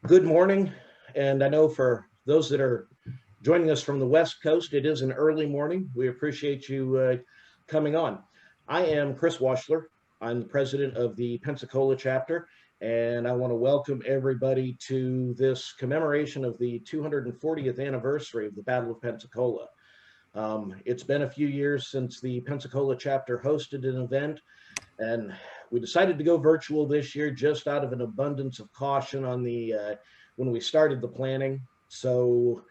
Good morning. And I know for those that are joining us from the West Coast, it is an early morning. We appreciate you coming on. I am Chris Washler. I'm the president of the Pensacola chapter, and I want to welcome everybody to this commemoration of the 240th anniversary of the Battle of Pensacola. It's been a few years since the Pensacola chapter hosted an event, and we decided to go virtual this year just out of an abundance of caution on the when we started the planning. So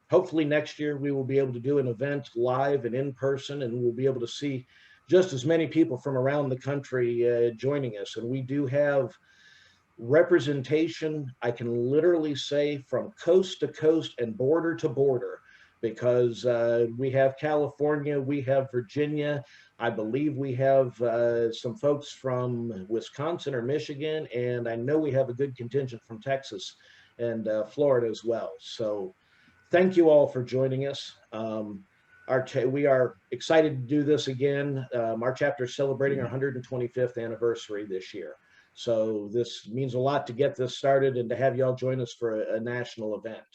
hopefully next year we will be able to do an event live and in person, and we'll be able to see just as many people from around the country joining us. And we do have representation, I can literally say, from coast to coast and border to border, because we have California, we have Virginia, I believe we have some folks from Wisconsin or Michigan, and I know we have a good contingent from Texas and Florida as well. So thank you all for joining us. We are excited to do this again. Our chapter is celebrating our 125th anniversary this year. So this means a lot to get this started and to have y'all join us for a national event.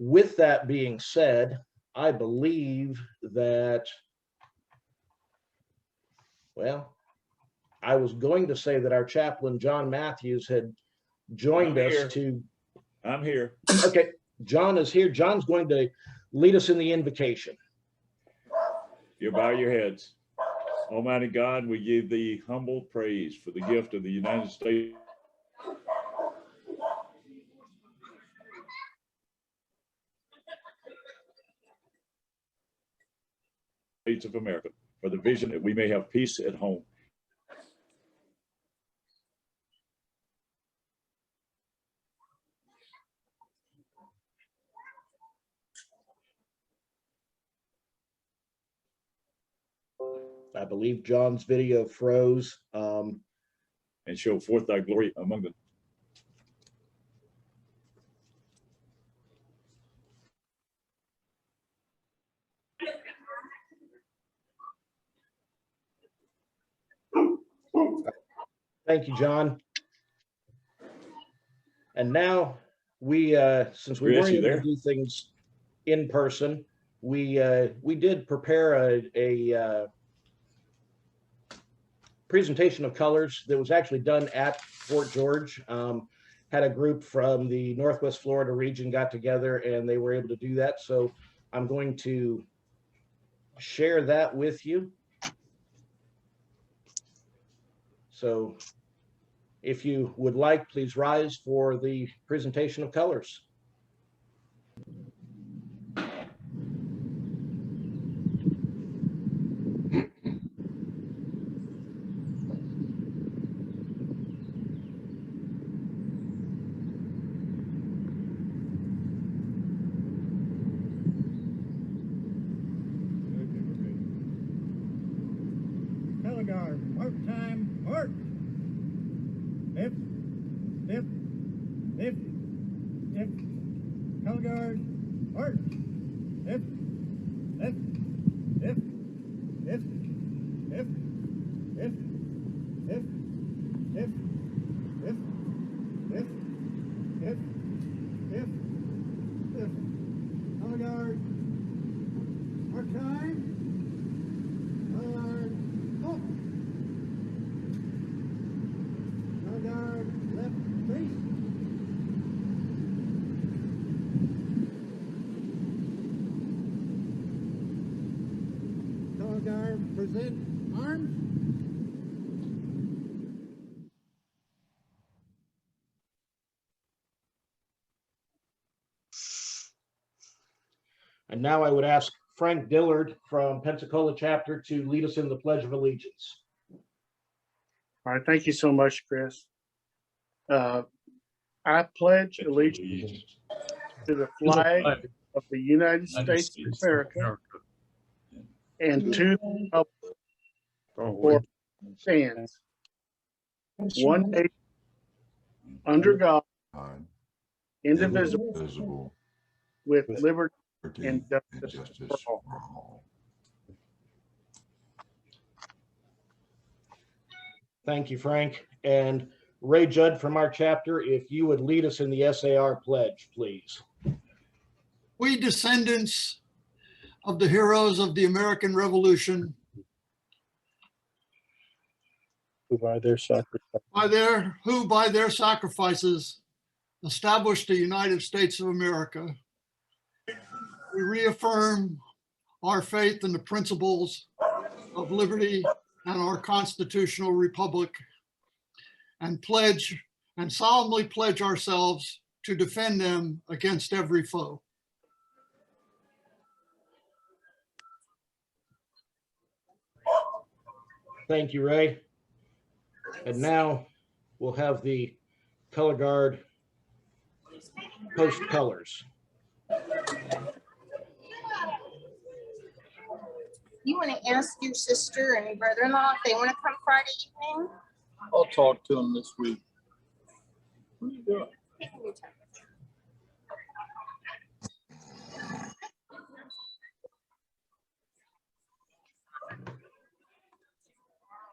With that being said, I believe that, well, I was going to say that our chaplain, John Matthews, had joined us to... I'm here. Okay, John is here. John's going to lead us in the invocation. You bow your heads. Almighty God, we give thee humble praise for the gift of the United States of America, for the vision that we may have peace at home. I believe John's video froze. And show forth thy glory among them. Thank you, John. And now we, since we weren't able to do things in person, we did prepare a presentation of colors that was actually done at Fort George. Had a group from the Northwest Florida region got together and they were able to do that. So I'm going to share that with you. So if you would like, please rise for the presentation of colors. Color guard, mark time, mark. Left, left, left, left. Color guard, mark. Left, left, left, left, left, left, left, left, left, left, left, left, left. Color guard, mark time. Color guard, halt. Color guard, left, face. Color guard, present arms. And now I would ask Frank Dillard from Pensacola chapter to lead us in the Pledge of Allegiance. All right, thank you so much, Chris. I pledge allegiance to the flag of the United States of America and to the republic for which it stands, one nation, under God, indivisible, with liberty and justice for all. Thank you, Frank. And Ray Judd from our chapter, if you would lead us in the SAR pledge, please. We descendants of the heroes of the American Revolution, Who by their sacrifice who by their sacrifices established the United States of America, we reaffirm our faith in the principles of liberty and our constitutional republic, and solemnly pledge ourselves to defend them against every foe. Thank you, Ray. And now we'll have the color guard post colors. You want to ask your sister and brother-in-law if they want to come Friday evening? I'll talk to them this week. What are you doing?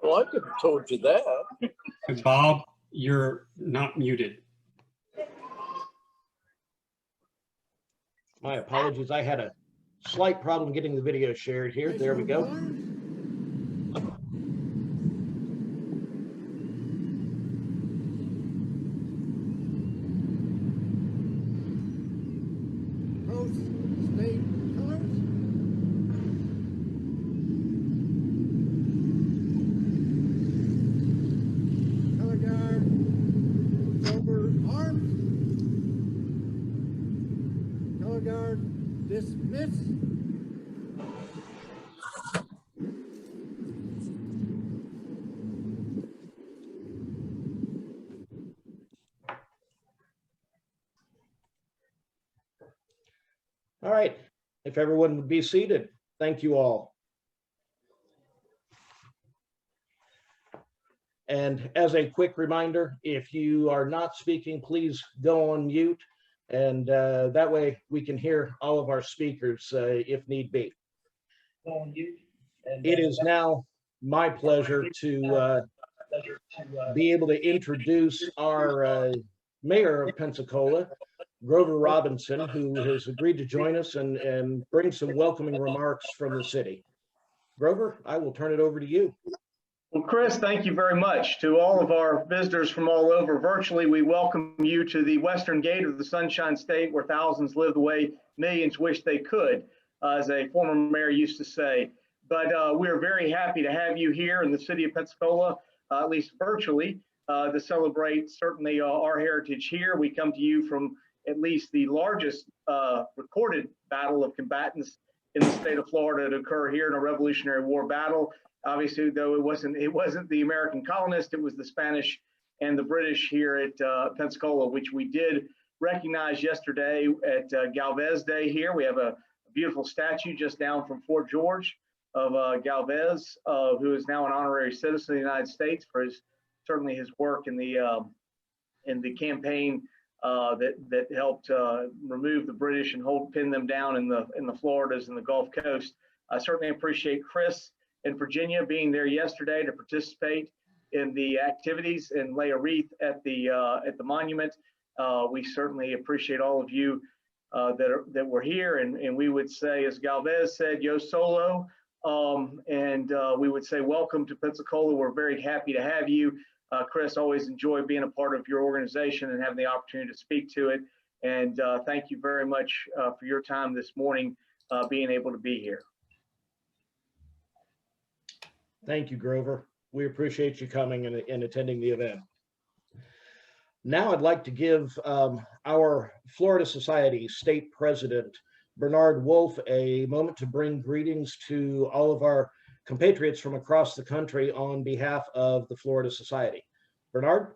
Well, I could have told you that. Bob, you're not muted. My apologies. I had a slight problem getting the video shared here. There we go. Both state colors. Color guard over arms. Color guard dismiss. All right. If everyone would be seated, thank you all. And as a quick reminder, if you are not speaking, please go on mute. And that way we can hear all of our speakers if need be. It is now my pleasure to be able to introduce our mayor of Pensacola, Grover Robinson, who has agreed to join us and bring some welcoming remarks from the city. Grover, I will turn it over to you. Well, Chris, thank you very much. To all of our visitors from all over virtually, we welcome you to the western gate of the Sunshine State, where thousands live the way millions wish they could, as a former mayor used to say. But we're very happy to have you here in the city of Pensacola, at least virtually, to celebrate certainly our heritage here. We come to you from at least the largest recorded battle of combatants in the state of Florida to occur here in a Revolutionary War battle. Obviously, though it wasn't the American colonists, it was the Spanish and the British here at Pensacola, which we did recognize yesterday at Galvez Day here. We have a beautiful statue just down from Fort George of Galvez, who is now an honorary citizen of the United States for certainly his work in the campaign that helped remove the British and pin them down in the Floridas and the Gulf Coast. I certainly appreciate Chris in Virginia being there yesterday to participate in the activities and lay a wreath at the monument. We certainly appreciate all of you that were here, and we would say, as Galvez said, yo solo, and we would say welcome to Pensacola. We're very happy to have you. Chris, always enjoy being a part of your organization and having the opportunity to speak to it. And thank you very much for your time this morning, being able to be here. Thank you, Grover. We appreciate you coming and attending the event. Now I'd like to give our Florida Society State President, Bernard Wolf, a moment to bring greetings to all of our compatriots from across the country on behalf of the Florida Society. Bernard?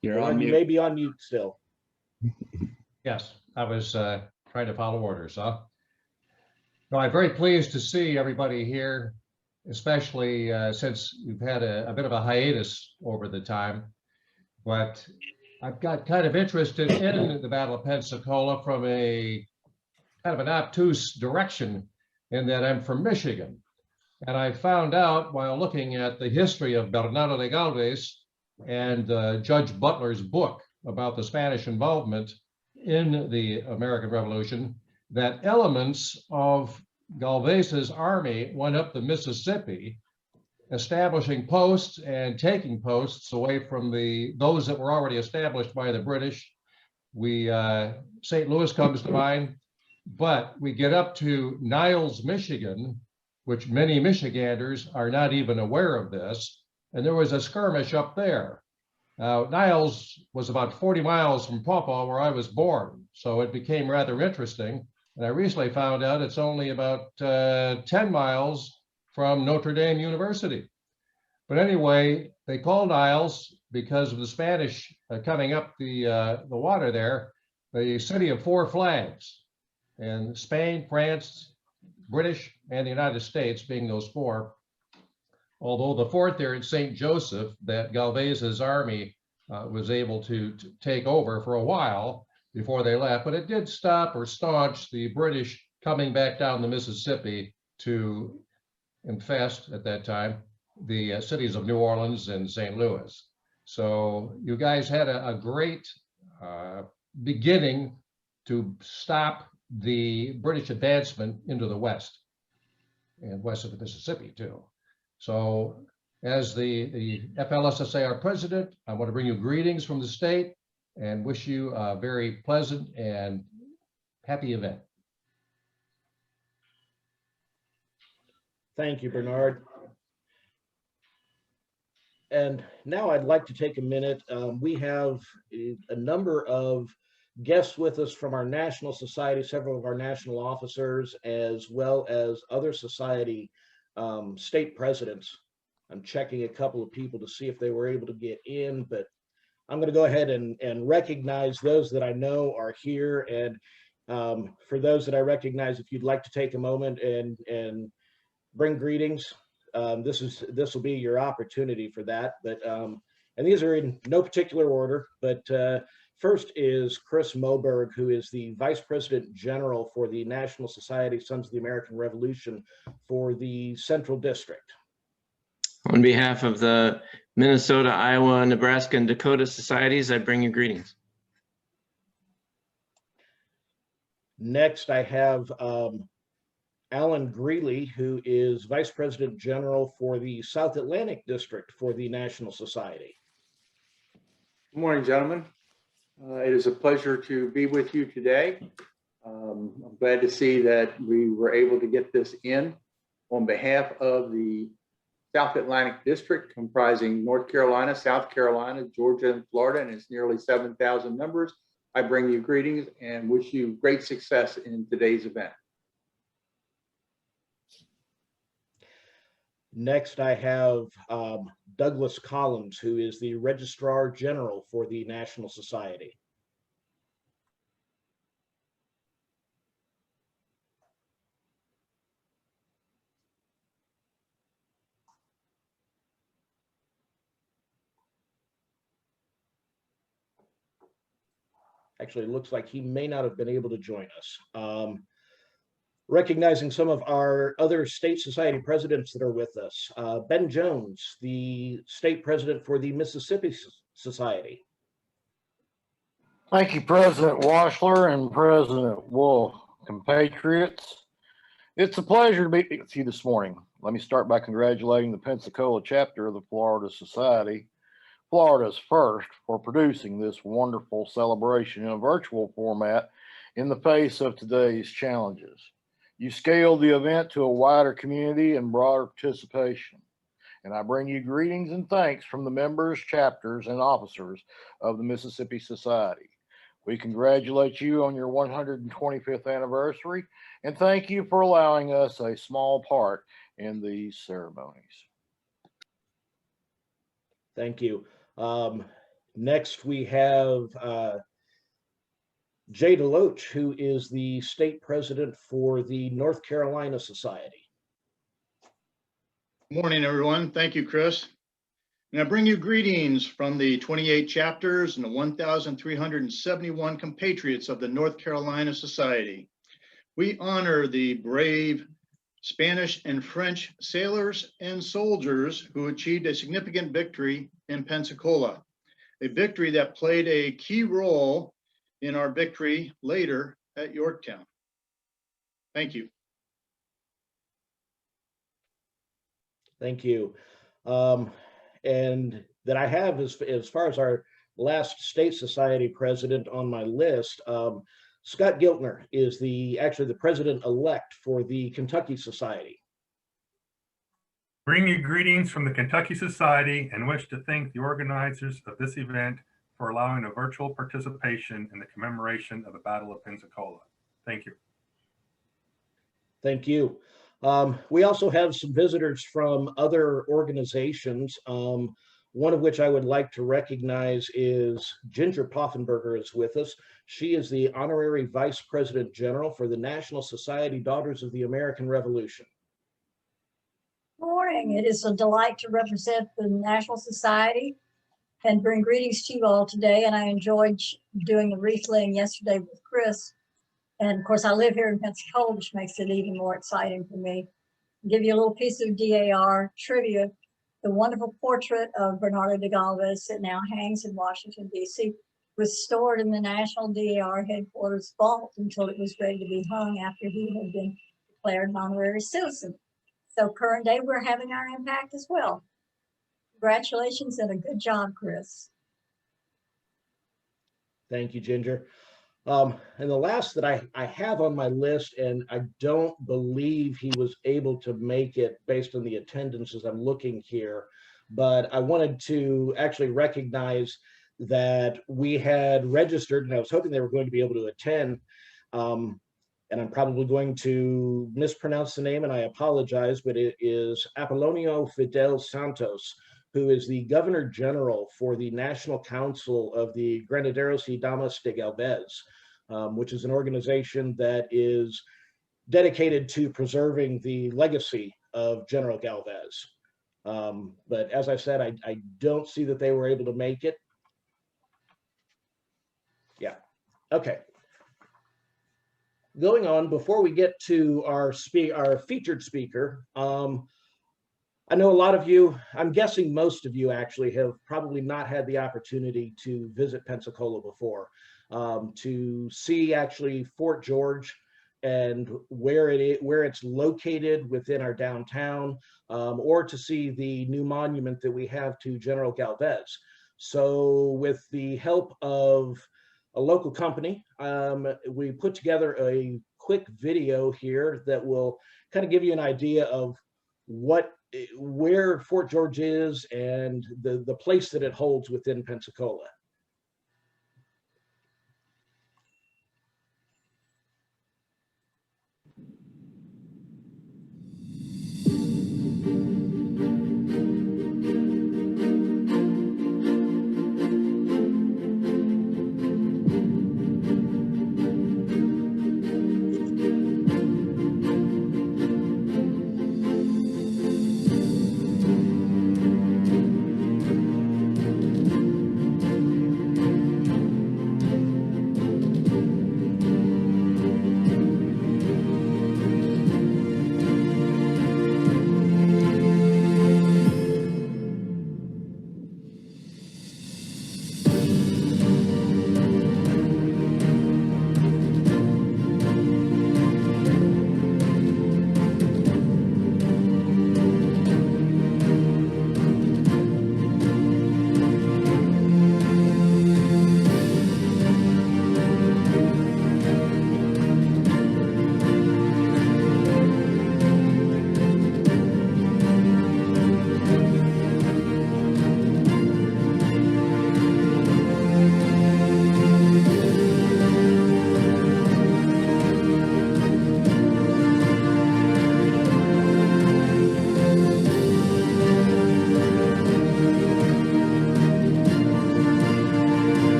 You're on mute. You may be on mute still. Yes, I was trying to follow orders. So I'm very pleased to see everybody here, especially since we've had a bit of a hiatus over the time. But I've got kind of interested in the Battle of Pensacola from a kind of an obtuse direction in that I'm from Michigan. And I found out while looking at the history of Bernardo de Galvez and Judge Butler's book about the Spanish involvement in the American Revolution that elements of Galvez's army went up the Mississippi, establishing posts and taking posts away from those that were already established by the British. St. Louis comes to mind, but we get up to Niles, Michigan, which many Michiganders are not even aware of this. And there was a skirmish up there. Niles was about 40 miles from Pawpaw, where I was born. So it became rather interesting. And I recently found out it's only about 10 miles from Notre Dame University. But anyway, they called Niles because of the Spanish coming up the water there, the city of four flags. And Spain, France, British, and the United States being those four. Although the fourth there in St. Joseph, that Galvez's army was able to take over for a while before they left, but it did stop or staunch the British coming back down the Mississippi to infest at that time the cities of New Orleans and St. Louis. So you guys had a great beginning to stop the British advancement into the West and west of the Mississippi too. So as the FLSSAR president, I want to bring you greetings from the state and wish you a very pleasant and happy event. Thank you, Bernard. And now I'd like to take a minute. We have a number of guests with us from our national society, several of our national officers, as well as other society state presidents. I'm checking a couple of people to see if they were able to get in, but I'm going to go ahead and recognize those that I know are here. And for those that I recognize, if you'd like to take a moment and bring greetings, this will be your opportunity for that. But and these are in no particular order, but first is Chris Moberg, who is the Vice President General for the National Society Sons of the American Revolution for the Central District. On behalf of the Minnesota, Iowa, Nebraska, and Dakota societies, I bring you greetings. Next, I have Alan Greeley, who is Vice President General for the South Atlantic District for the National Society. Good morning, gentlemen. It is a pleasure to be with you today. I'm glad to see that we were able to get this in on behalf of the South Atlantic District, comprising North Carolina, South Carolina, Georgia, and Florida, and its nearly 7,000 members. I bring you greetings and wish you great success in today's event. Next, I have Douglas Collins, who is the Registrar General for the National Society. Actually, it looks like he may not have been able to join us. Recognizing some of our other state society presidents that are with us. Ben Jones, the state president for the Mississippi Society. Thank you, President Washler and President Wolf, compatriots. It's a pleasure to be with you this morning. Let me start by congratulating the Pensacola chapter of the Florida Society, Florida's first, for producing this wonderful celebration in a virtual format in the face of today's challenges. You scaled the event to a wider community and broader participation. And I bring you greetings and thanks from the members, chapters, and officers of the Mississippi Society. We congratulate you on your 125th anniversary and thank you for allowing us a small part in these ceremonies. Thank you. Next, we have Jay DeLoach, who is the state president for the North Carolina Society. Morning, everyone. Thank you, Chris. And I bring you greetings from the 28 chapters and the 1,371 compatriots of the North Carolina Society. We honor the brave Spanish and French sailors and soldiers who achieved a significant victory in Pensacola, a victory that played a key role in our victory later at Yorktown. Thank you. Thank you. And that I have, as far as our last state society president on my list, Scott Giltner is actually the president-elect for the Kentucky Society. Bring you greetings from the Kentucky Society and wish to thank the organizers of this event for allowing a virtual participation in the commemoration of the Battle of Pensacola. Thank you. Thank you. We also have some visitors from other organizations, one of which I would like to recognize is Ginger Poffenberger is with us. She is the Honorary Vice President General for the National Society Daughters of the American Revolution. Good morning. It is a delight to represent the National Society and bring greetings to you all today. And I enjoyed doing the wreath laying yesterday with Chris. And of course, I live here in Pensacola, which makes it even more exciting for me. I'll give you a little piece of DAR trivia. The wonderful portrait of Bernardo de Galvez that now hangs in Washington, D.C. was stored in the National DAR headquarters vault until it was ready to be hung after he had been declared an honorary citizen. So current day, we're having our impact as well. Congratulations and a good job, Chris. Thank you, Ginger. And the last that I have on my list, and I don't believe he was able to make it based on the attendance as I'm looking here, but I wanted to actually recognize that we had registered, and I was hoping they were going to be able to attend, and I'm probably going to mispronounce the name, and I apologize, but it is Apollonio Fidel Santos, who is the Governor General for the National Council of the Granaderos y Damas de Galvez, which is an organization that is dedicated to preserving the legacy of General Galvez. But as I said, I don't see that they were able to make it. Yeah, okay. Going on, before we get to our featured speaker, I know a lot of you, I'm guessing most of you actually have probably not had the opportunity to visit Pensacola before, to see actually Fort George and where it's located within our downtown, or to see the new monument that we have to General Galvez. So with the help of a local company, we put together a quick video here that will kind of give you an idea of where Fort George is and the place that it holds within Pensacola.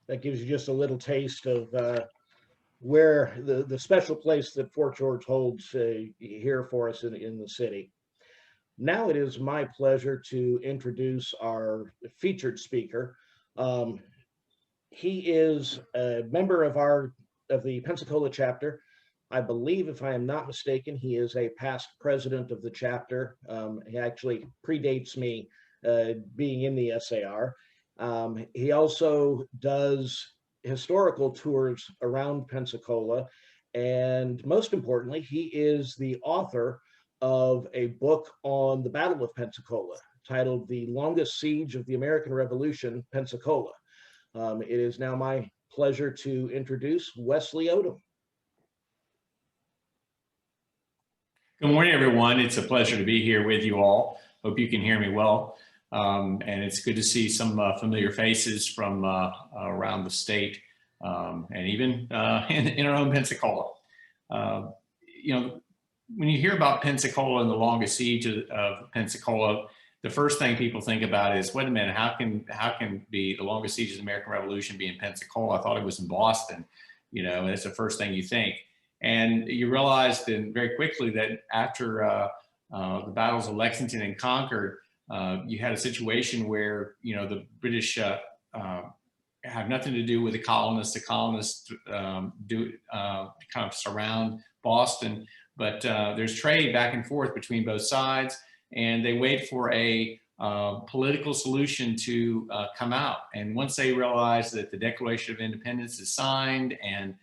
that gives you just a little taste of where the special place that Fort George holds here for us in the city. Now it is my pleasure to introduce our featured speaker. He is a member of the Pensacola chapter. I believe, if I am not mistaken, he is a past president of the chapter. He actually predates me being in the SAR. He also does historical tours around Pensacola. And most importantly, he is the author of a book on the Battle of Pensacola titled The Longest Siege of the American Revolution, Pensacola. It is now my pleasure to introduce Wesley Odom. Good morning, everyone. It's a pleasure to be here with you all. Hope you can hear me well. And it's good to see some familiar faces from around the state and even in our own Pensacola. You know, when you hear about Pensacola and the longest siege of Pensacola, the first thing people think about is, wait a minute, how can be the longest siege of the American Revolution be in Pensacola? I thought it was in Boston. You know, and that's the first thing you think. And you realized then very quickly that after the battles of Lexington and Concord, you had a situation where, you know, the British have nothing to do with the colonists. The colonists kind of surround Boston, but there's trade back and forth between both sides, and they wait for a political solution to come out. And once they realize that the Declaration of Independence is signed and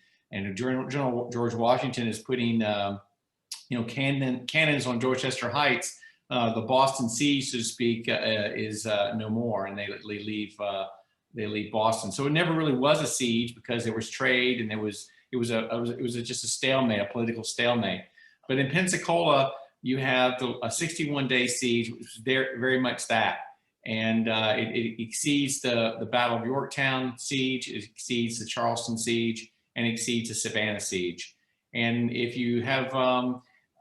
General George Washington is putting, you know, cannons on Dorchester Heights, the Boston siege, so to speak, is no more, and they leave Boston. So it never really was a siege because there was trade, and it was just a stalemate, a political stalemate. But in Pensacola, you have a 61-day siege, which is very much that. And it exceeds the Battle of Yorktown siege, it exceeds the Charleston siege, and exceeds the Savannah siege. And if you have,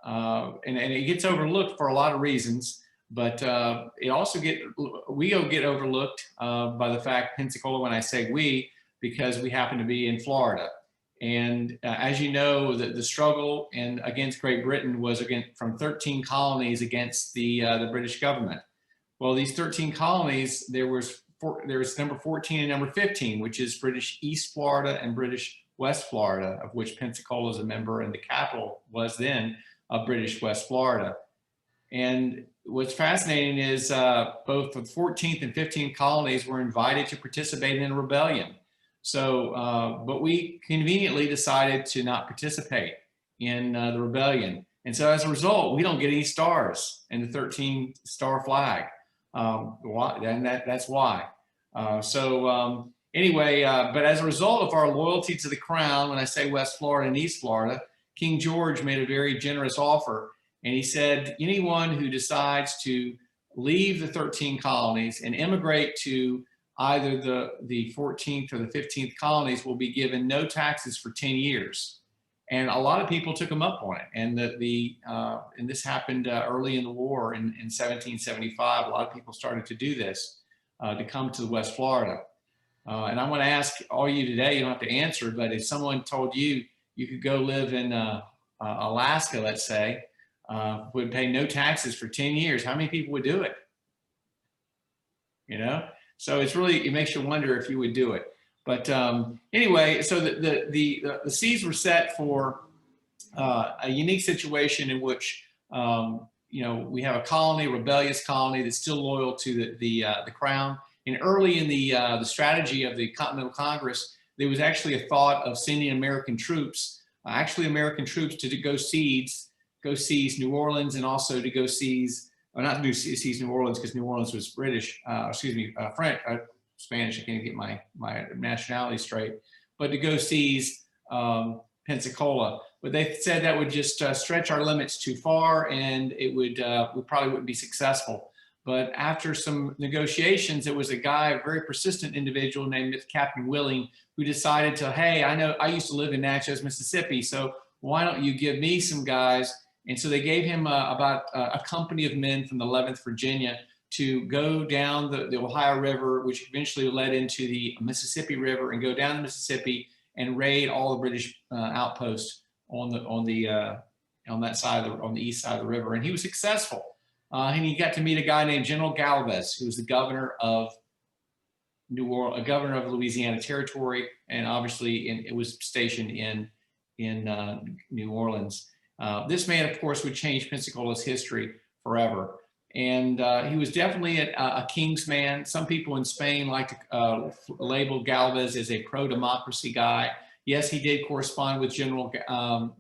and it gets overlooked for a lot of reasons, but it also get overlooked by the fact, Pensacola, when I say we, because we happen to be in Florida. And as you know, the struggle against Great Britain was from 13 colonies against the British government. Well, these 13 colonies, there was number 14 and number 15, which is British East Florida and British West Florida, of which Pensacola is a member, and the capital was then of British West Florida. And what's fascinating is both the 14th and 15th colonies were invited to participate in a rebellion. So, but we conveniently decided to not participate in the rebellion. And so as a result, we don't get any stars in the 13-star flag. And that's why. Anyway, but as a result of our loyalty to the crown, when I say West Florida and East Florida, King George made a very generous offer. And he said, anyone who decides to leave the 13 colonies and immigrate to either the 14th or the 15th colonies will be given no taxes for 10 years. And a lot of people took him up on it. And and this happened early in the war in 1775. A lot of people started to do this, to come to West Florida. And I want to ask all you today, you don't have to answer, but if someone told you you could go live in Alaska, let's say, would pay no taxes for 10 years, how many people would do it? You know? So it makes you wonder if you would do it. But anyway, so the seeds were set for a unique situation in which, you know, we have a colony, a rebellious colony that's still loyal to the crown. And early in the strategy of the Continental Congress, there was actually a thought of sending American troops, to go seize New Orleans, and also to go seize, or not to seize New Orleans because New Orleans was British, French, Spanish. I can't get my nationality straight, but to go seize Pensacola. But they said that would just stretch our limits too far, and it would we probably wouldn't be successful. But after some negotiations, it was a guy, a very persistent individual named Captain Willing, who decided to, hey, I know I used to live in Natchez, Mississippi, so why don't you give me some guys? And so they gave him about a company of men from the 11th Virginia to go down the Ohio River, which eventually led into the Mississippi River, and go down the Mississippi and raid all the British outposts on that side of on the east side of the river. And he was successful. And he got to meet a guy named General Galvez, who was the governor of New Orleans, a governor of Louisiana Territory, and obviously it was stationed in New Orleans. This man, of course, would change Pensacola's history forever. And he was definitely a king's man. Some people in Spain like to label Galvez as a pro-democracy guy. Yes, he did correspond with General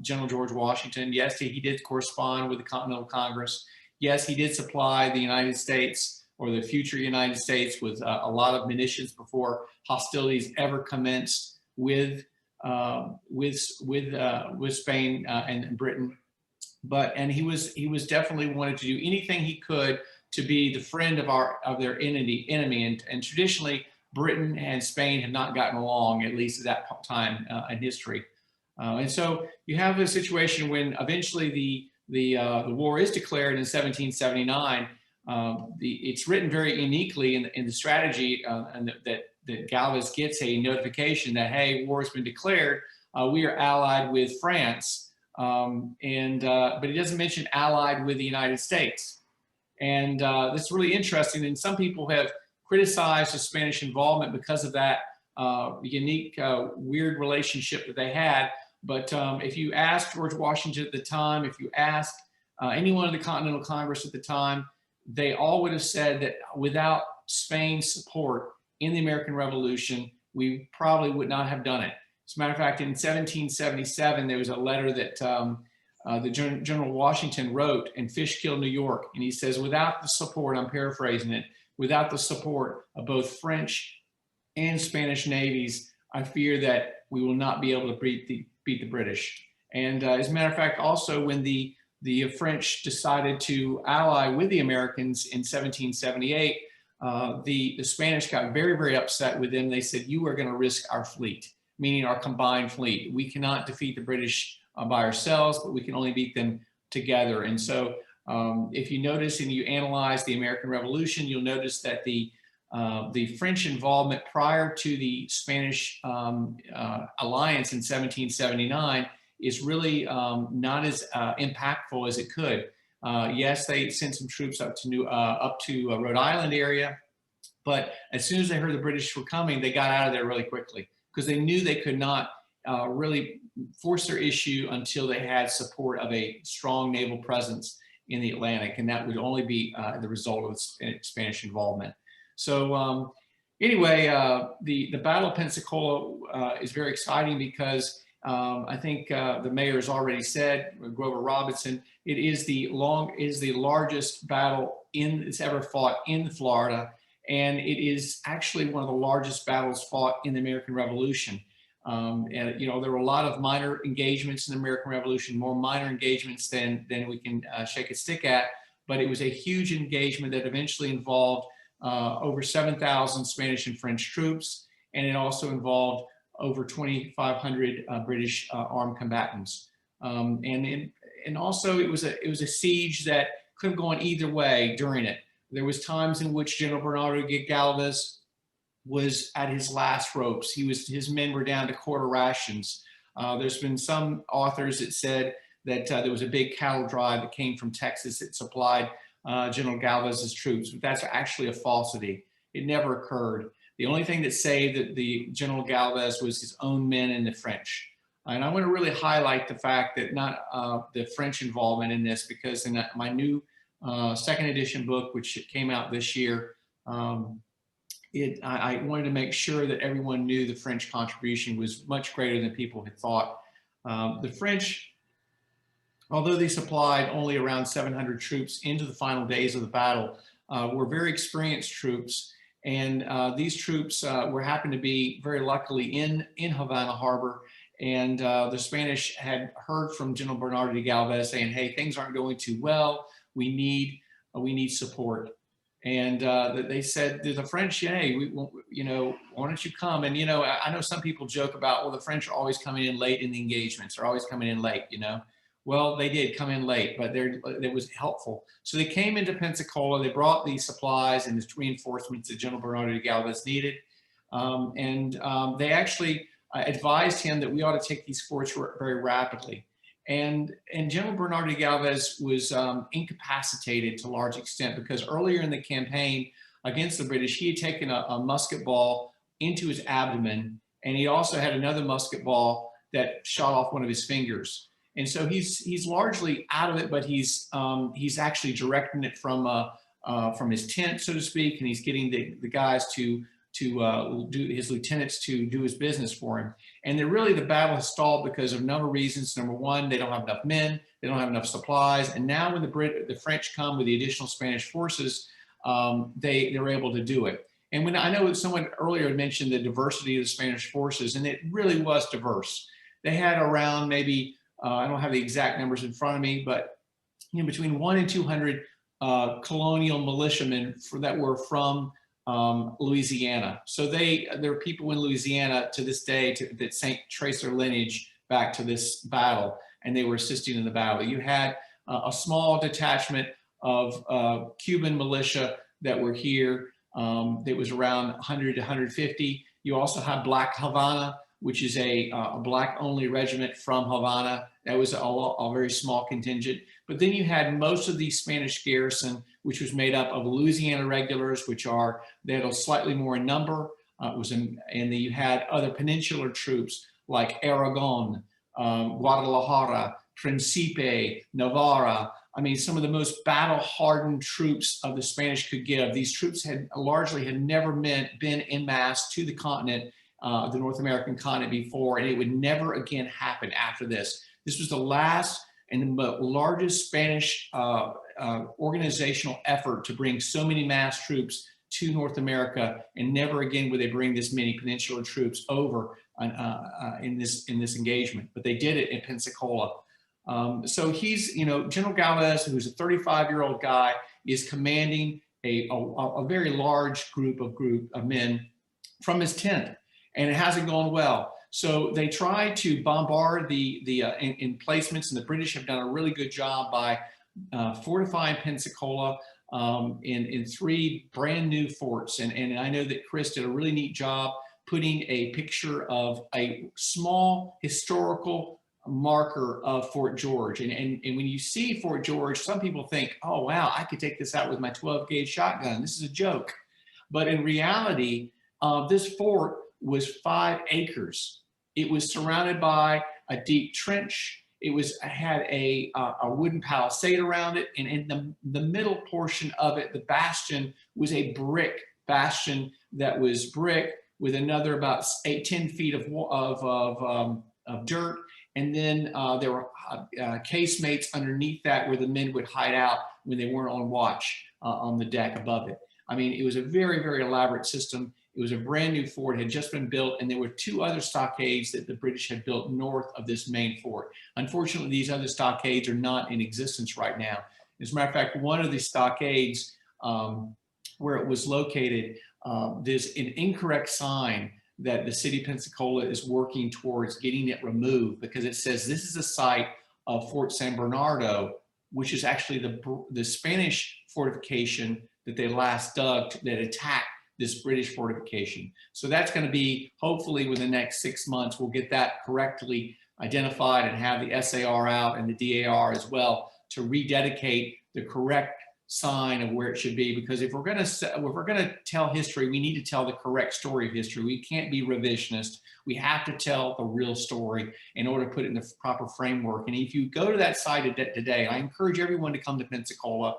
George Washington. Yes, he did correspond with the Continental Congress. Yes, he did supply the United States, or the future United States, with a lot of munitions before hostilities ever commenced with Spain and Britain. And he was definitely wanted to do anything he could to be the friend of their enemy. And traditionally, Britain and Spain have not gotten along, at least at that time in history. And so you have a situation when eventually the war is declared in 1779. It's written very uniquely in the strategy, and that Galvez gets a notification that, hey, war has been declared. We are allied with France, but he doesn't mention allied with the United States. And this is really interesting. And some people have criticized the Spanish involvement because of that unique, weird relationship that they had. But if you ask George Washington at the time, if you ask anyone in the Continental Congress at the time, they all would have said that without Spain's support in the American Revolution, we probably would not have done it. As a matter of fact, in 1777, there was a letter that General Washington wrote in Fishkill, New York, and he says, without the support, I'm paraphrasing it, without the support of both French and Spanish navies, I fear that we will not be able to beat the British. And as a matter of fact, also when the French decided to ally with the Americans in 1778, the Spanish got very, very upset with them. They said, you are going to risk our fleet, meaning our combined fleet. We cannot defeat the British by ourselves, but we can only beat them together. And so if you notice and you analyze the American Revolution, you'll notice that the French involvement prior to the Spanish alliance in 1779 is really not as impactful as it could. Yes, they sent some troops up to Rhode Island area, but as soon as they heard the British were coming, they got out of there really quickly because they knew they could not really force their issue until they had support of a strong naval presence in the Atlantic, and that would only be the result of Spanish involvement. So anyway, the Battle of Pensacola is very exciting because I think the mayor has already said, Grover Robinson, it is the largest battle that's ever fought in Florida, and it is actually one of the largest battles fought in the American Revolution. And there were a lot of minor engagements in the American Revolution, more minor engagements than we can shake a stick at, but it was a huge engagement that eventually involved over 7,000 Spanish and French troops, and it also involved over 2,500 British armed combatants. And also it was a siege that could have gone either way during it. There was times in which General Bernardo Galvez was at his last ropes. His men were down to quarter rations. There's been some authors that said that there was a big cattle drive that came from Texas that supplied General Galvez's troops, but that's actually a falsity. It never occurred. The only thing that saved the General Galvez was his own men and the French. And I want to really highlight the fact that not the French involvement in this, because in my new second edition book, which came out this year, I wanted to make sure that everyone knew the French contribution was much greater than people had thought. The French, although they supplied only around 700 troops into the final days of the battle, were very experienced troops. And these troops happened to be very luckily in Havana Harbor. And the Spanish had heard from General Bernardo de Galvez saying, hey, things aren't going too well. We need support. And they said to the French, hey, why don't you come? And, I know some people joke about, well, the French are always coming in late in the engagements, are always coming in late, Well, they did come in late, but it was helpful. So they came into Pensacola. They brought these supplies and these reinforcements that General Bernardo de Galvez needed. They actually advised him that we ought to take these forts very rapidly. And General Bernardo de Galvez was incapacitated to a large extent because earlier in the campaign against the British, he had taken a musket ball into his abdomen, and he also had another musket ball that shot off one of his fingers. And so he's largely out of it, but he's actually directing it from his tent, so to speak, and he's getting the guys to do his lieutenants to do his business for him. And the battle has stalled because of a number of reasons. Number one, they don't have enough men, they don't have enough supplies, and now when the French come with the additional Spanish forces, they're able to do it. And when I know someone earlier had mentioned the diversity of the Spanish forces, and it really was diverse. They had around maybe I don't have the exact numbers in front of me, but between 100 and 200 colonial militiamen that were from Louisiana. So there are people in Louisiana to this day that trace their lineage back to this battle, and they were assisting in the battle. You had a small detachment of Cuban militia that were here. That was around 100 to 150. You also have Black Havana, which is a Black-only regiment from Havana. That was a very small contingent. But then you had most of the Spanish garrison, which was made up of Louisiana regulars, they had a slightly more in number. And then you had other peninsular troops like Aragon, Guadalajara, Principe, Navarra. I mean, some of the most battle-hardened troops of the Spanish could give. These troops had never been en masse to the continent, the North American continent before, and it would never again happen after this. This was the last and the largest Spanish organizational effort to bring so many mass troops to North America, and never again would they bring this many peninsular troops over in this engagement. But they did it in Pensacola. So he's, General Galvez, who's a 35-year-old guy, is commanding a very large group of men from his tent, and it hasn't gone well. So they try to bombard the emplacements, and the British have done a really good job by fortifying Pensacola in 3 brand new forts. And I know that Chris did a really neat job putting a picture of a small historical marker of Fort George. And when you see Fort George, some people think, oh, wow, I could take this out with my 12-gauge shotgun. This is a joke. But in reality, this fort was 5 acres. It was surrounded by a deep trench. It had a wooden palisade around it. And in the middle portion of it, the bastion was a brick bastion that was brick with another about 10 feet of dirt. And then there were casemates underneath that where the men would hide out when they weren't on watch on the deck above it. I mean, it was a very, very elaborate system. It was a brand new fort, had just been built, and there were 2 other stockades that the British had built north of this main fort. Unfortunately, these other stockades are not in existence right now. As a matter of fact, one of the stockades where it was located, there's an incorrect sign that the city of Pensacola is working towards getting it removed, because it says this is a site of Fort San Bernardo, which is actually the Spanish fortification that they last dug that attacked this British fortification. So that's going to be, hopefully within the next 6 months, we'll get that correctly identified and have the SAR out and the DAR as well to rededicate the correct sign of where it should be. Because if we're going to tell history, we need to tell the correct story of history. We can't be revisionist. We have to tell the real story in order to put it in the proper framework. And if you go to that site today, I encourage everyone to come to Pensacola.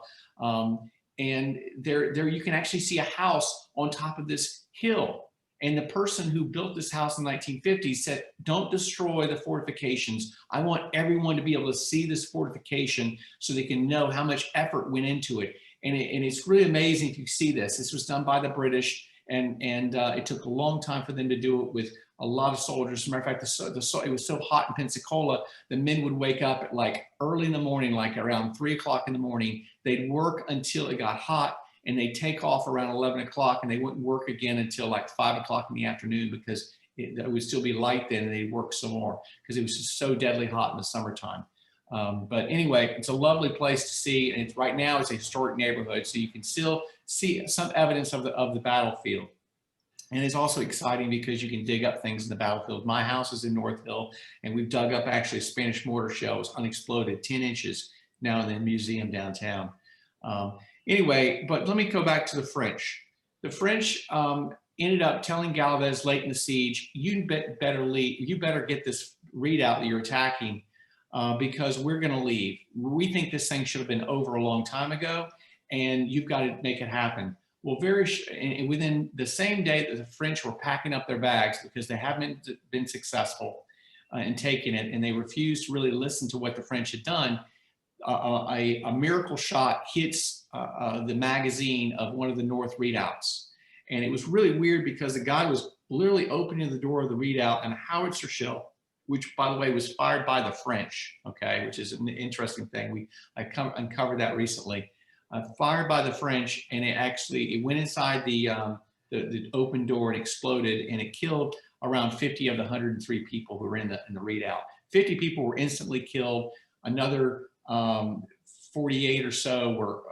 And there you can actually see a house on top of this hill. And the person who built this house in the 1950s said, don't destroy the fortifications. I want everyone to be able to see this fortification so they can know how much effort went into it. And it's really amazing if you see this. This was done by the British, and it took a long time for them to do it with a lot of soldiers. As a matter of fact, it was so hot in Pensacola, the men would wake up at like early in the morning, like around 3 o'clock in the morning. They'd work until it got hot, and they'd take off around 11 o'clock, and they wouldn't work again until like 5 o'clock in the afternoon, because it would still be light then, and they'd work some more because it was just so deadly hot in the summertime. But anyway, it's a lovely place to see, and right now it's a historic neighborhood, so you can still see some evidence of the battlefield. And it's also exciting because you can dig up things in the battlefield. My house is in North Hill, and we've dug up actually a Spanish mortar shell. It was unexploded, 10 inches, now in the museum downtown. Anyway, but let me go back to the French. The French ended up telling Galvez late in the siege, you better leave, you better get this redoubt that you're attacking because we're gonna leave. We think this thing should have been over a long time ago, and you've got to make it happen. Well, within the same day that the French were packing up their bags because they haven't been successful in taking it, and they refused to really listen to what the French had done, a miracle shot hits the magazine of one of the North redoubts. And it was really weird because the guy was literally opening the door of the redoubt, and a howitzer shell, which by the way was fired by the French, okay, which is an interesting thing. I uncovered that recently. Fired by the French, and it went inside the open door and exploded, and it killed around 50 of the 103 people who were in the redoubt. 50 people were instantly killed. Another 48 or so were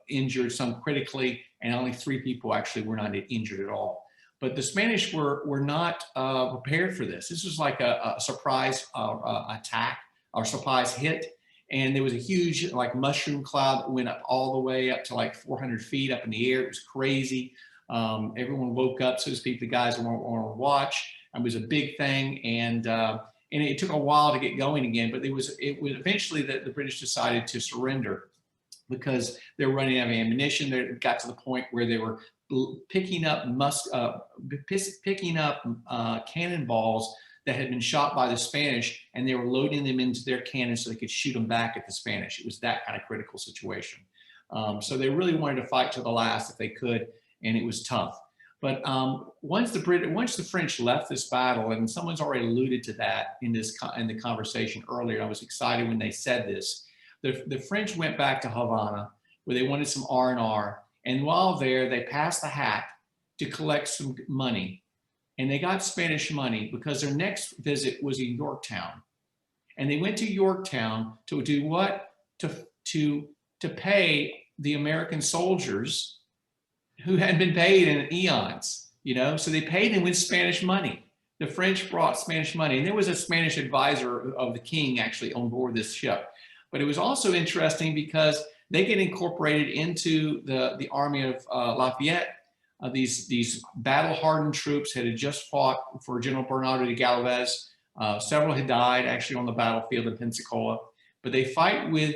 injured, some critically, and only 3 people actually were not injured at all. But the Spanish were not prepared for this. This was like a surprise attack or surprise hit. And there was a huge like mushroom cloud that went up all the way up to like 400 feet up in the air. It was crazy. Everyone woke up, so to speak. The guys were on watch. It was a big thing, and it took a while to get going again. But it was eventually that the British decided to surrender because they were running out of ammunition. They got to the point where they were picking up cannonballs that had been shot by the Spanish, and they were loading them into their cannons so they could shoot them back at the Spanish. It was that kind of critical situation. So they really wanted to fight to the last if they could, and it was tough. But once the French left this battle, and someone's already alluded to that in the conversation earlier, I was excited when they said this. The French went back to Havana where they wanted some R&R, and while there, they passed the hat to collect some money. And they got Spanish money because their next visit was in Yorktown. And they went to Yorktown to do what? To pay the American soldiers who had been paid in eons, you know? So they paid them with Spanish money. The French brought Spanish money, and there was a Spanish advisor of the king actually on board this ship. But it was also interesting because they get incorporated into the army of Lafayette. These battle-hardened troops had just fought for General Bernardo de Galvez. Several had died actually on the battlefield in Pensacola, but they fight with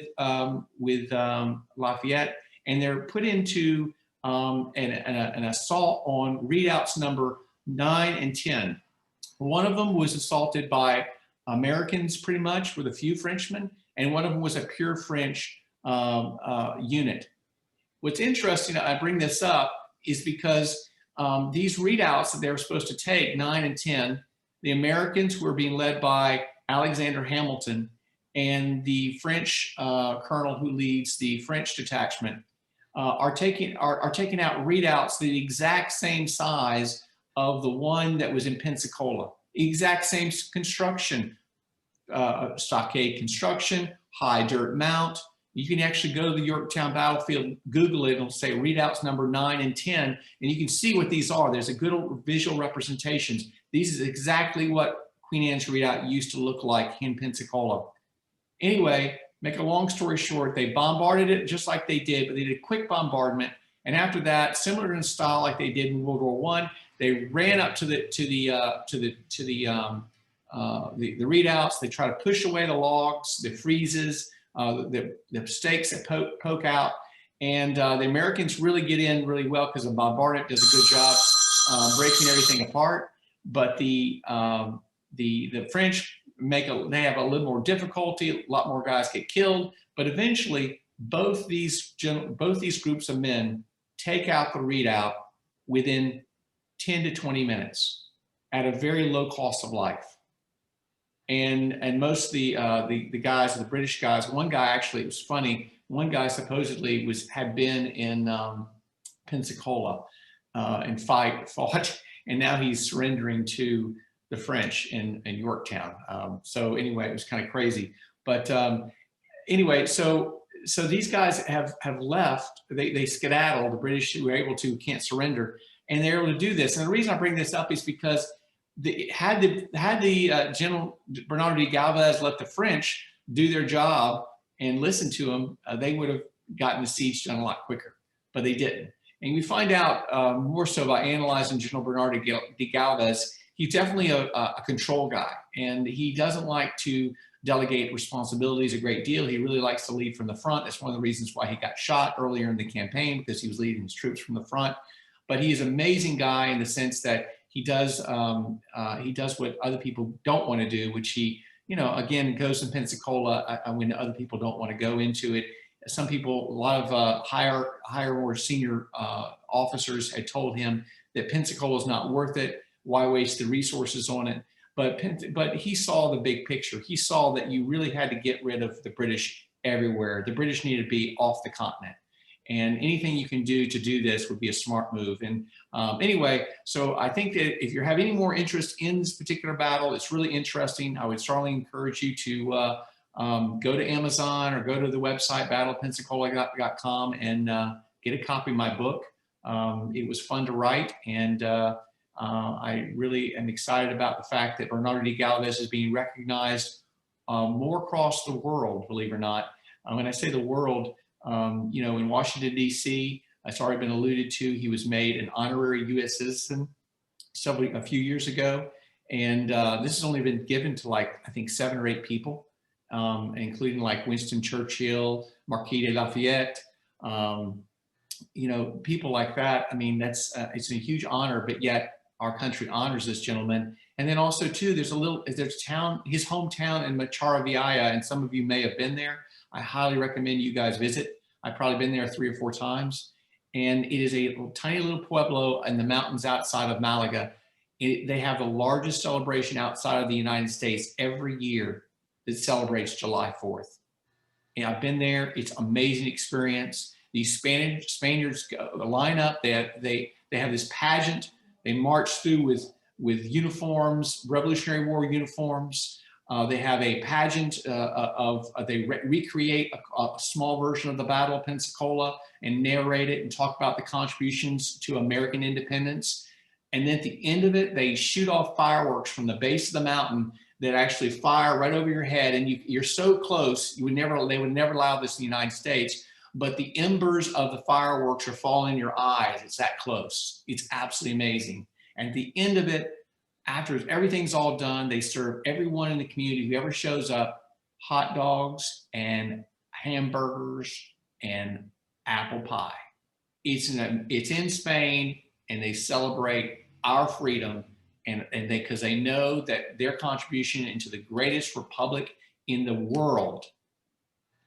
Lafayette, and they're put into an assault on redoubts number 9 and 10. One of them was assaulted by Americans pretty much with a few Frenchmen, and one of them was a pure French unit. What's interesting, I bring this up, is because these redoubts that they were supposed to take, 9 and 10, the Americans were being led by Alexander Hamilton, and the French colonel who leads the French detachment are taking out redoubts the exact same size of the one that was in Pensacola, exact same construction, stockade construction, high dirt mount. You can actually go to the Yorktown battlefield, Google it, and it'll say redoubts number 9 and 10, and you can see what these are. There's a good visual representations. These is exactly what Queen Anne's redoubt used to look like in Pensacola. Anyway, make a long story short, they bombarded it just like they did, but they did a quick bombardment. And after that, similar in style like they did in World War I, they ran up to the redoubts. They try to push away the logs, the freezes, the stakes that poke out, and the Americans really get in really well because the bombardment does a good job breaking everything apart. But the French they have a little more difficulty. A lot more guys get killed, but eventually both these groups of men take out the redoubt within 10 to 20 minutes at a very low cost of life. And most of the guys, the British guys, one guy actually, it was funny, one guy supposedly had been in Pensacola and fought, and now he's surrendering to the French in Yorktown. So anyway, it was kind of crazy. But anyway, so these guys have left. They skedaddled. The British were able to can't surrender, and they're able to do this. And the reason I bring this up is because had the General Bernardo de Galvez let the French do their job and listen to them, they would have gotten the siege done a lot quicker, but they didn't. And we find out more so by analyzing General Bernardo de Galvez. He's definitely a control guy, and he doesn't like to delegate responsibilities a great deal. He really likes to lead from the front. That's one of the reasons why he got shot earlier in the campaign, because he was leading his troops from the front. But he is an amazing guy in the sense that he does what other people don't want to do, which he, again, goes in Pensacola when other people don't want to go into it. Some people, a lot of higher or senior officers had told him that Pensacola is not worth it. Why waste the resources on it? But he saw the big picture. He saw that you really had to get rid of the British everywhere. The British needed to be off the continent. And anything you can do to do this would be a smart move. And anyway, so I think that if you have any more interest in this particular battle, it's really interesting. I would strongly encourage you to go to Amazon or go to the website battlepensacola.com and get a copy of my book. It was fun to write, and I really am excited about the fact that Bernardo de Galvez is being recognized more across the world, believe it or not. When I say the world, in Washington, D.C., it's already been alluded to, he was made an honorary U.S. citizen a few years ago. And this has only been given to I think 7 or 8 people, including Winston Churchill, Marquis de Lafayette, people like that. I mean, it's a huge honor, but yet our country honors this gentleman. And then also too, there's his hometown in Machara Vieja, and some of you may have been there. I highly recommend you guys visit. I've probably been there 3 or 4 times. And it is a tiny little pueblo in the mountains outside of Malaga. They have the largest celebration outside of the United States every year that celebrates July 4th. And I've been there. It's an amazing experience. These Spaniards line up. They have this pageant. They march through with uniforms, Revolutionary War uniforms. They have a pageant they recreate a small version of the Battle of Pensacola and narrate it and talk about the contributions to American independence. And then at the end of it, they shoot off fireworks from the base of the mountain that actually fire right over your head. And you're so close, they would never allow this in the United States, but the embers of the fireworks are falling in your eyes. It's that close. It's absolutely amazing. And at the end of it, after everything's all done, they serve everyone in the community, whoever shows up, hot dogs and hamburgers and apple pie. It's in Spain, and they celebrate our freedom, and because they know that their contribution into the greatest republic in the world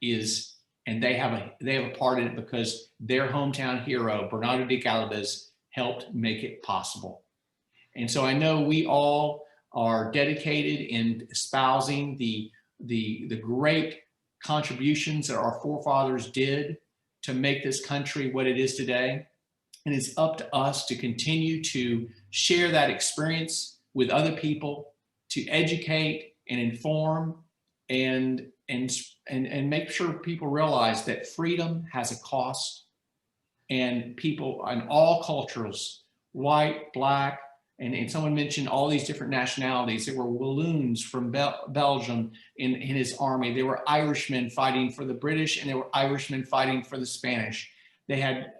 is, and they have a part in it because their hometown hero, Bernardo de Galvez, helped make it possible. And so I know we all are dedicated in espousing the great contributions that our forefathers did to make this country what it is today. And it's up to us to continue to share that experience with other people, to educate and inform and make sure people realize that freedom has a cost, and people in all cultures, white, black, and someone mentioned all these different nationalities. There were Walloons from Belgium in his army. There were Irishmen fighting for the British, and there were Irishmen fighting for the Spanish. They had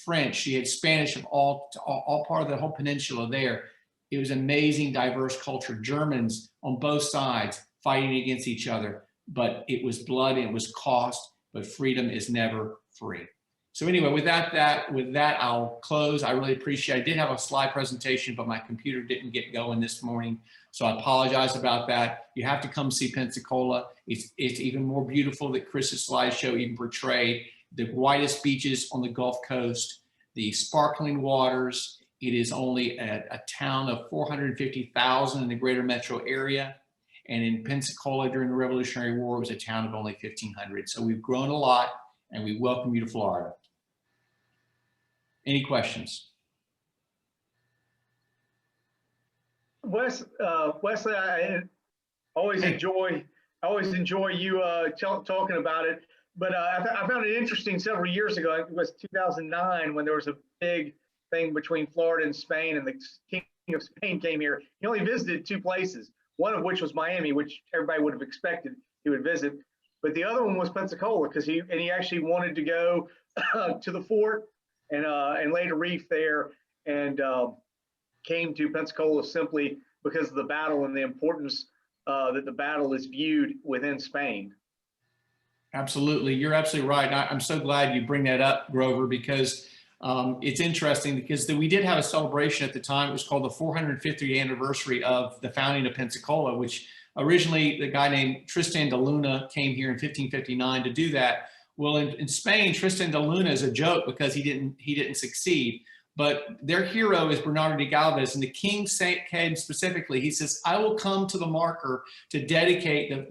French, you had Spanish of all part of the whole peninsula there. It was amazing, diverse culture. Germans on both sides fighting against each other, but it was blood and it was cost, but freedom is never free. So anyway, with that, I'll close. I really appreciate it. I did have a slide presentation, but my computer didn't get going this morning. So I apologize about that. You have to come see Pensacola. It's even more beautiful that Chris's slideshow even portrayed. The whitest beaches on the Gulf Coast, the sparkling waters. It is only a town of 450,000 in the greater metro area. And in Pensacola during the Revolutionary War, it was a town of only 1,500. So we've grown a lot, and we welcome you to Florida. Any questions? Wesley, I always enjoy I always enjoy you talking about it. But I found it interesting several years ago. It was 2009 when there was a big thing between Florida and Spain, and the King of Spain came here. He only visited 2 places, one of which was Miami, which everybody would have expected he would visit. But the other one was Pensacola, because he actually wanted to go to the fort and laid a reef there, and came to Pensacola simply because of the battle and the importance that the battle is viewed within Spain. Absolutely. You're absolutely right. I'm so glad you bring that up, Grover, because it's interesting because we did have a celebration at the time. It was called the 450th anniversary of the founding of Pensacola, which originally the guy named Tristan de Luna came here in 1559 to do that. Well, in Spain, Tristan de Luna is a joke because he didn't succeed. But their hero is Bernardo de Galvez, and the king came specifically. He says, "I will come to the marker to dedicate your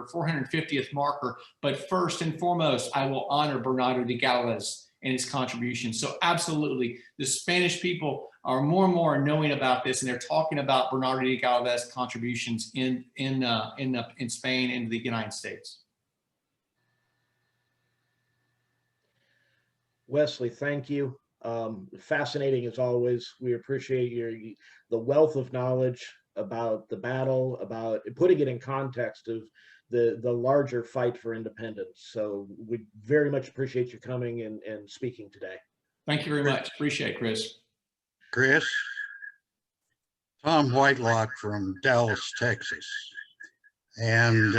450th marker, but first and foremost, I will honor Bernardo de Galvez and his contribution." So, absolutely, the Spanish people are more and more knowing about this, and they're talking about Bernardo de Galvez's contributions in Spain and the United States. Wesley, thank you. Fascinating as always. We appreciate the wealth of knowledge about the battle, about putting it in context of the larger fight for independence. So we very much appreciate you coming and speaking today. Thank you very much. Appreciate it, Chris. Chris, Tom Whitelock from Dallas, Texas. And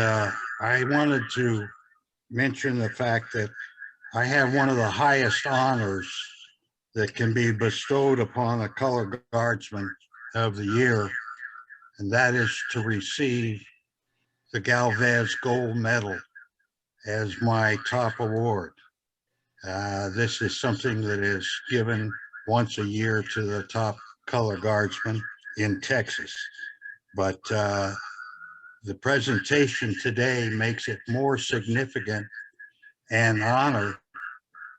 I wanted to mention the fact that I have one of the highest honors that can be bestowed upon a color guardsman of the year, and that is to receive the Galvez Gold Medal as my top award. This is something that is given once a year to the top color guardsman in Texas. But the presentation today makes it more significant and honor,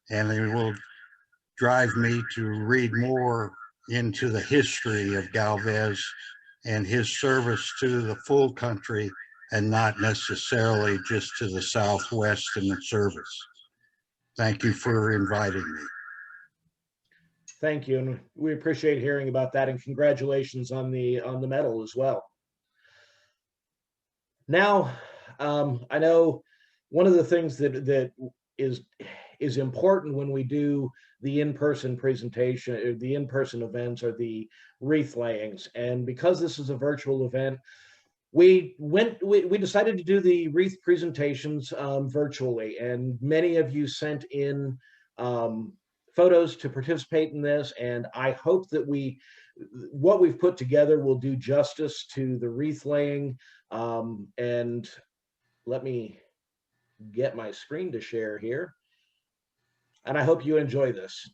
and it will drive me to read more into the history of Galvez and his service to the full country and not necessarily just to the Southwest in the service. Thank you for inviting me. Thank you, and we appreciate hearing about that, and congratulations on the medal as well. Now, I know one of the things that is important when we do the in-person presentation, the in-person events, or the wreath layings, and because this is a virtual event, we decided to do the wreath presentations virtually, and many of you sent in photos to participate in this, and I hope that what we've put together will do justice to the wreath laying. And let me get my screen to share here, and I hope you enjoy this.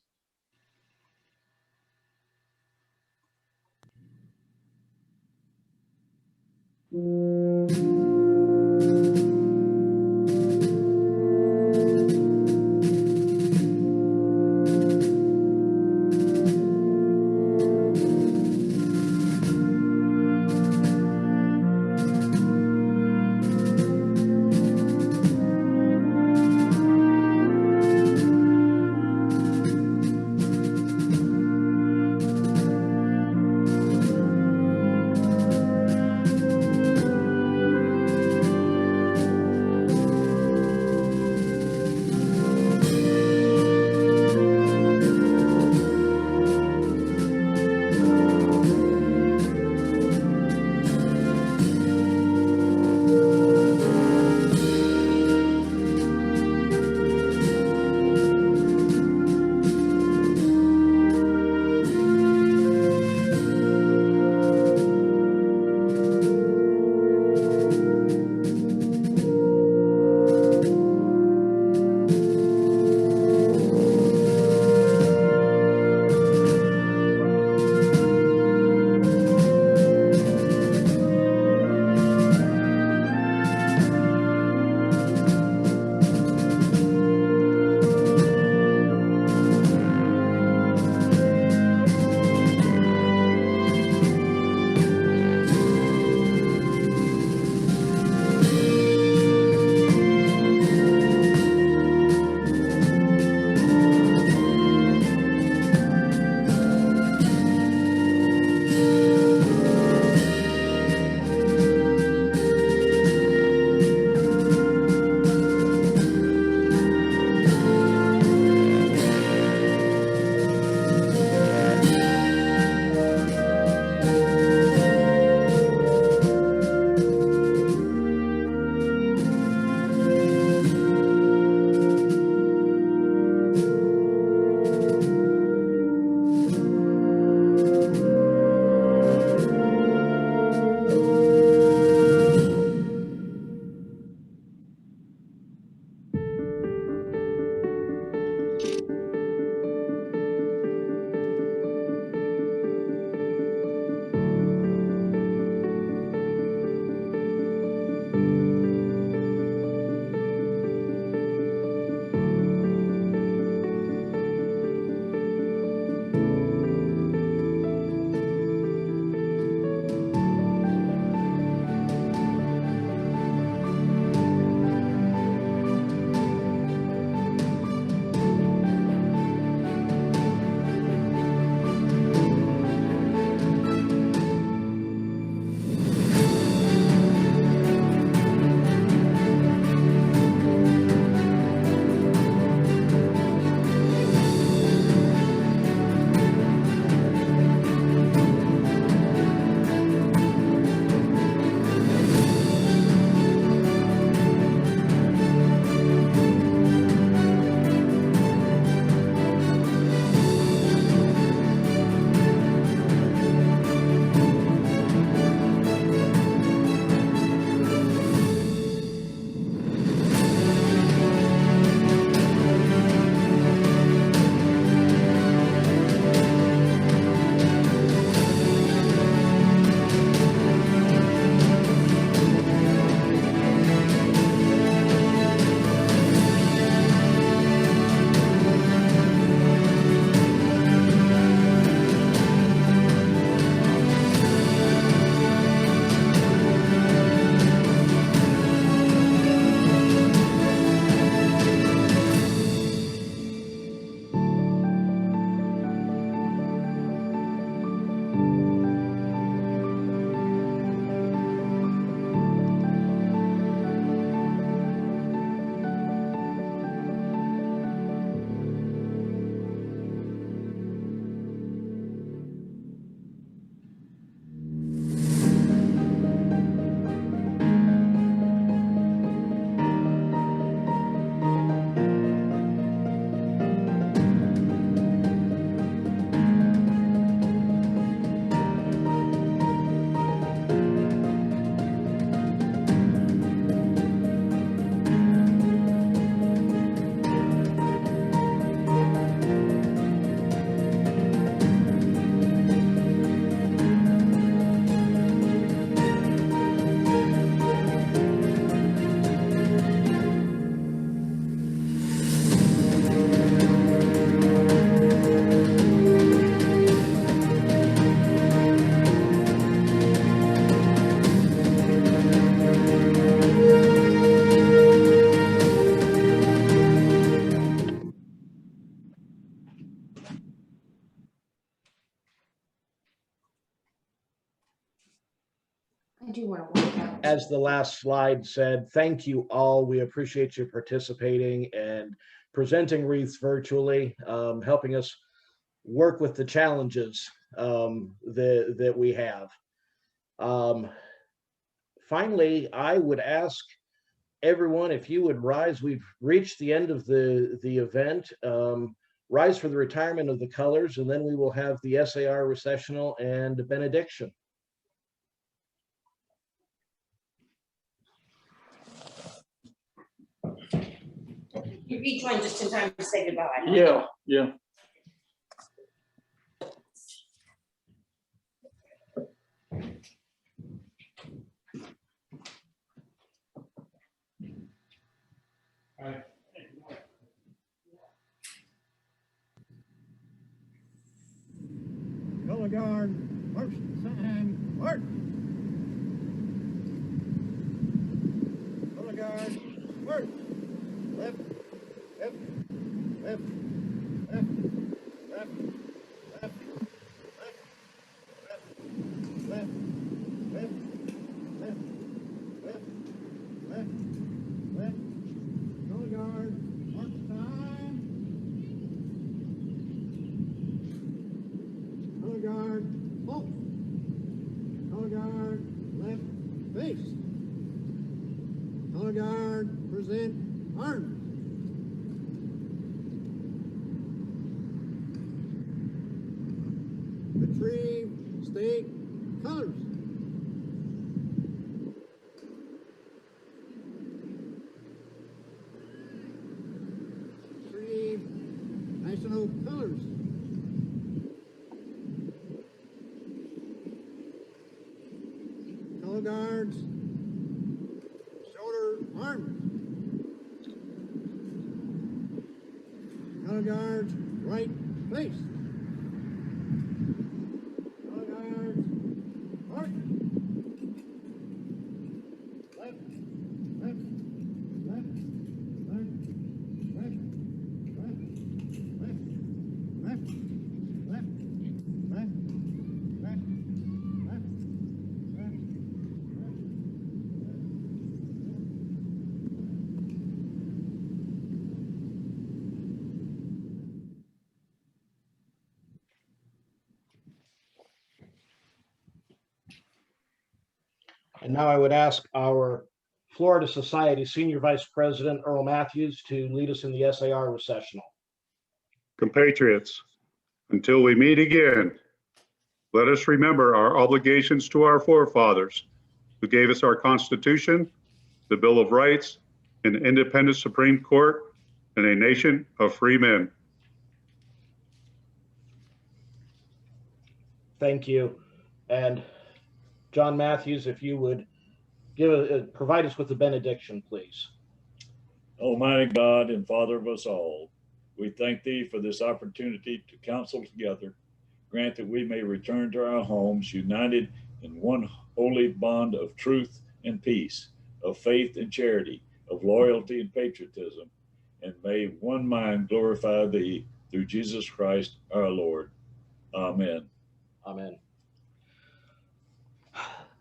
as the last slide said, thank you all. We appreciate you participating and presenting wreaths virtually, helping us work with the challenges that we have. Finally, I would ask everyone if you would rise. We've reached the end of the event. Rise for the retirement of the colors, and then we will have the SAR recessional and benediction. You rejoined just in time to say goodbye. Yeah, yeah. Color guard, first sign, march. Color guard, march. Left, left, left, left, left, left, left, left, left, left, left, left, left. Color guard, march time. Color guard, halt. Color guard, left face. Color guard, present arms. Retrieve state colors. Retrieve national colors. Color guards, shoulder arms. Color guards, right face. Color guards, march. Left, left, left, left, left, left, left, left, left, left, left, left, left. And now I would ask our Florida Society Senior Vice President, Earl Matthews, to lead us in the SAR recessional. Compatriots, until we meet again, let us remember our obligations to our forefathers who gave us our Constitution, the Bill of Rights, an independent Supreme Court, and a nation of free men. Thank you. And John Matthews, if you would provide us with the benediction, please. Almighty God and Father of us all, we thank thee for this opportunity to counsel together. Grant that we may return to our homes united in one holy bond of truth and peace, of faith and charity, of loyalty and patriotism, and may one mind glorify thee through Jesus Christ our Lord. Amen. Amen.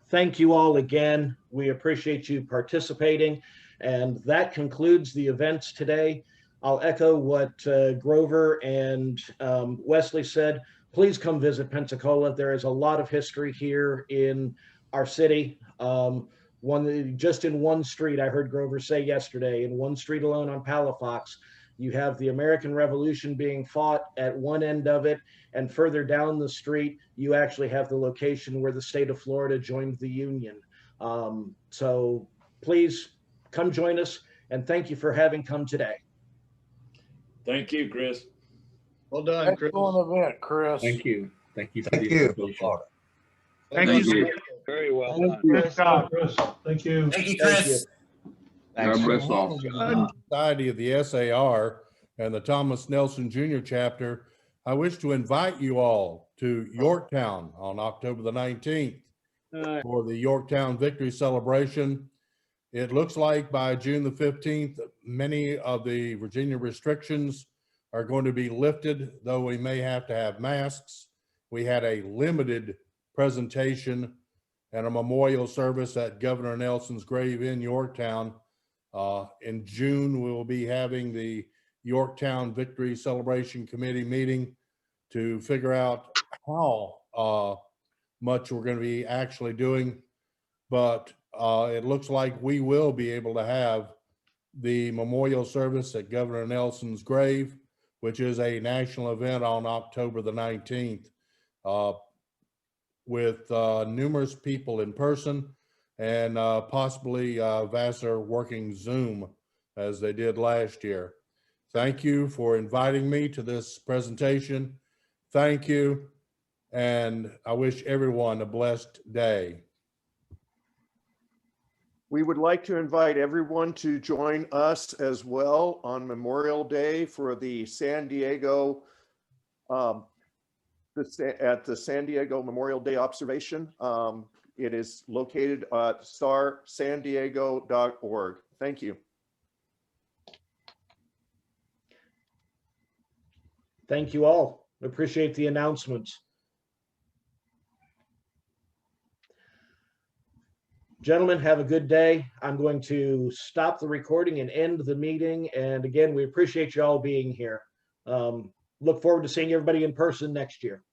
Thank you all again. We appreciate you participating. And that concludes the events today. I'll echo what Grover and Wesley said. Please come visit Pensacola. There is a lot of history here in our city. Just in one street, I heard Grover say yesterday, in one street alone on Palafox, you have the American Revolution being fought at one end of it, and further down the street, you actually have the location where the state of Florida joined the Union. So please come join us, and thank you for having come today. Thank you, Chris. Well done, Chris. Excellent event, Chris. Thank you. Thank you for Thank the you. invitation. Thank you. Very well done. Good job. Thank you. Thank you, Chris. Thanks. bless all. Society of the SAR and the Thomas Nelson Jr. chapter, I wish to invite you all to Yorktown on October the 19th for the Yorktown Victory Celebration. It looks like by June the 15th, many of the Virginia restrictions are going to be lifted, though we may have to have masks. We had a limited presentation and a memorial service at Governor Nelson's grave in Yorktown. In June, we will be having the Yorktown Victory Celebration Committee meeting to figure out how much we're going to be actually doing. But it looks like we will be able to have the memorial service at Governor Nelson's grave, which is a national event on October the 19th, with numerous people in person and possibly Vassar working Zoom as they did last year. Thank you for inviting me to this presentation. Thank you, and I wish everyone a blessed day. We would like to invite everyone to join us as well on Memorial Day for the San Diego, at the San Diego Memorial Day observation. It is located at starsandiego.org. Thank you. Thank you all. Appreciate the announcements. Gentlemen, have a good day. I'm going to stop the recording and end the meeting. And again, we appreciate you all being here. Look forward to seeing everybody in person next year.